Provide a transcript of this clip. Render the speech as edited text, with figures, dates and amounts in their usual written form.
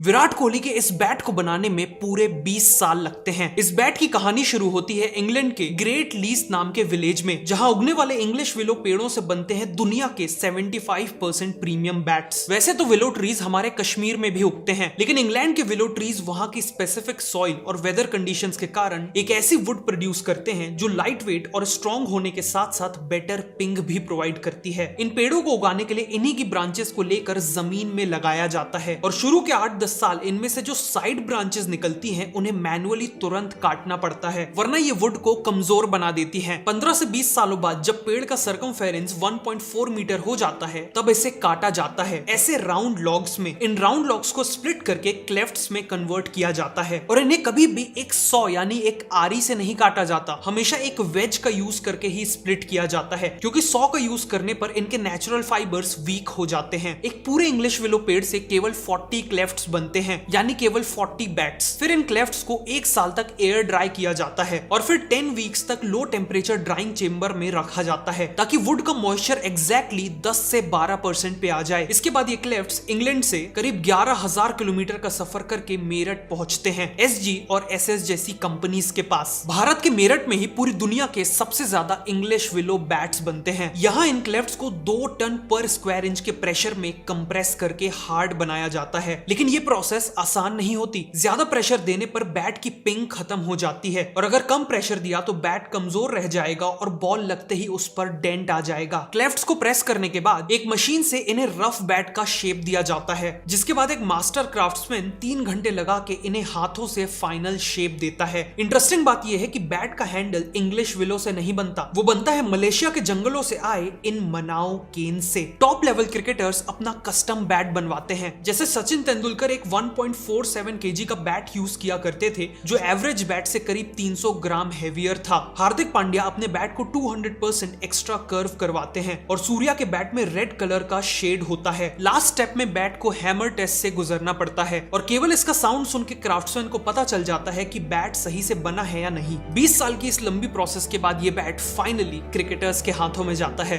विराट कोहली के इस बैट को बनाने में पूरे 20 साल लगते हैं। इस बैट की कहानी शुरू होती है इंग्लैंड के ग्रेट लीस नाम के विलेज में, जहां उगने वाले इंग्लिश विलो पेड़ों से बनते हैं दुनिया के 75% प्रीमियम बैट्स। वैसे तो विलो ट्रीज हमारे कश्मीर में भी उगते हैं, लेकिन इंग्लैंड के विलो ट्रीज वहां की स्पेसिफिक सॉइल और वेदर कंडीशंस के कारण एक ऐसी वुड प्रोड्यूस करते हैं जो लाइट वेट और स्ट्रॉन्ग होने के साथ साथ बेटर पिंग भी प्रोवाइड करती है। इन पेड़ों को उगाने के लिए इन्हीं की ब्रांचेस को लेकर जमीन में लगाया जाता है और शुरू के 8-10 साल इनमें से जो साइड ब्रांचेस निकलती हैं उन्हें मैनुअली तुरंत काटना पड़ता है, वरना ये वुड को कमजोर बना देती हैं। 15 से 20 सालों बाद जब पेड़ का सर्कमफेरेंस 1.4 मीटर हो जाता है तब इसे काटा जाता है ऐसे राउंड लॉग्स में। इन राउंड लॉग्स को स्प्लिट करके क्लेफ्ट्स में कन्वर्ट किया जाता है और इन्हें कभी भी एक सॉ यानी एक आरी से नहीं काटा जाता, हमेशा एक वेज का यूज करके ही स्प्लिट किया जाता है, क्योंकि सॉ का यूज करने पर इनके नेचुरल फाइबर्स वीक हो जाते हैं। एक पूरे इंग्लिश विलो पेड़ से केवल 40 क्लेफ्ट्स बनते हैं, यानी केवल 40 बैट्स। फिर इन क्लेफ्ट्स को 1 साल तक एयर ड्राई किया जाता है और फिर 10 वीक्स तक लो टेम्परेचर ड्राइंग चेंबर में रखा जाता है ताकि वुड का मॉइस्चर एग्जैक्टली 10 से 12% पे आ जाए। इसके बाद ये क्लेफ्ट्स इंग्लैंड से करीब 11,000 किलोमीटर का सफर करके मेरठ पहुंचते हैं एसजी और एसएस जैसी कंपनीज के पास। भारत के मेरठ में ही पूरी दुनिया के सबसे ज्यादा इंग्लिश विलो बैट्स बनते हैं। यहाँ इन क्लेफ्ट्स को 2 टन पर स्क्वायर इंच के प्रेशर में कंप्रेस करके हार्ड बनाया जाता है, लेकिन ये प्रोसेस आसान नहीं होती। ज्यादा प्रेशर देने पर बैट की पिंग खत्म हो जाती है और अगर कम प्रेशर दिया तो बैट कमजोर रह जाएगा और बॉल लगते ही उस पर डेंट आ जाएगा। क्लेफ्ट्स को प्रेस करने के बाद एक मशीन से इन्हें रफ बैट का शेप दिया जाता है, जिसके बाद एक मास्टर क्राफ्ट्समैन 3 घंटे लगा के इन्हें हाथों से फाइनल शेप देता है। इंटरेस्टिंग बात यह है कि बैट का हैंडल इंग्लिश विलो से नहीं बनता, वो बनता है मलेशिया के जंगलों से आए इन मनाओ केन से। टॉप लेवल क्रिकेटर्स अपना कस्टम बैट बनवाते हैं, जैसे सचिन तेंदुलकर एक 1.47 केजी का बैट यूज किया करते थे जो एवरेज बैट से करीब 300 ग्राम हेवियर था। हार्दिक पांड्या अपने बैट को 200% एक्स्ट्रा कर्व करवाते हैं और सूर्या के बैट में रेड कलर का शेड होता है। लास्ट स्टेप में बैट को हैमर टेस्ट से गुजरना पड़ता है और केवल इसका साउंड सुन के क्राफ्ट्समैन को पता चल जाता है कि बैट सही से बना है या नहीं। 20 साल की इस लंबी प्रोसेस के बाद ये बैट फाइनली क्रिकेटर्स के हाथों में जाता है।